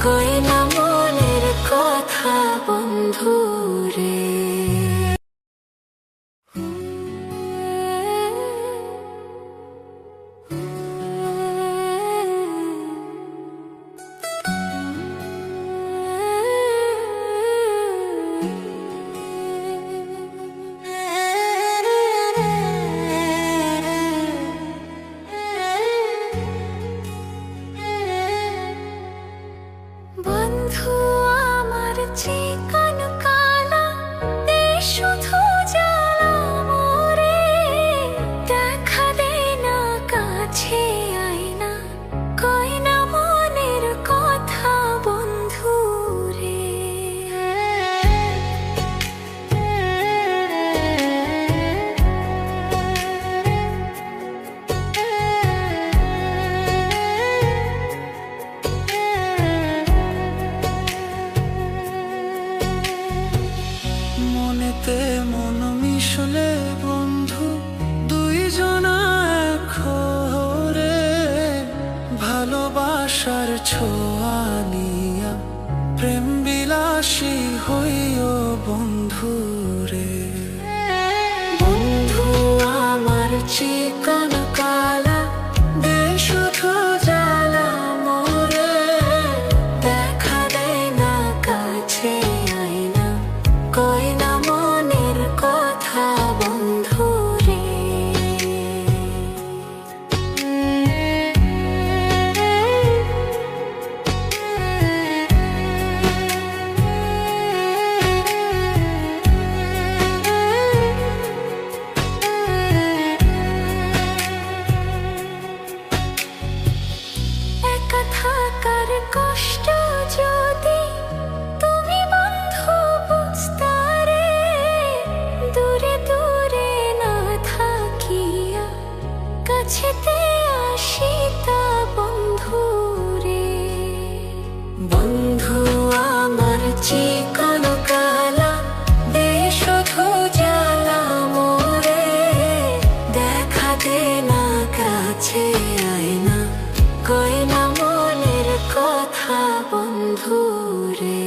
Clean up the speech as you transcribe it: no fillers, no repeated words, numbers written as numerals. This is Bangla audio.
কই না মনের কথা বন্ধু রে। বন্ধু আমার চিকন কালা দে শুধু জ্বালা মোরে, দেখা দে না কাছে আয়না কই না মনের কথা বন্ধু রে। মনেতে মন মিশলে বন্ধু দুইজনা এক হরে, ভালোবাসার ছোঁয়া নিয়া প্রেম বিলাসী হইও বন্ধু রে। বন্ধু আমার চিকন কালা দে শুধু জ্বালা মোরে, দেখা দেয় না কাছে আয়না কই না মনের কথা বন্ধু রে। একা থাকার কষ্ট যদি তুমি বন্ধু বুঝতা রে, দূরে দূরে না থাকিয়া কাছেতে আসিতা বন্ধু রে। বন্ধু আমার চিকন কালা দে শুধু জ্বালা মোরে, দেখা দে না কাছে আয়না কই না মনের কথা বন্ধু রে।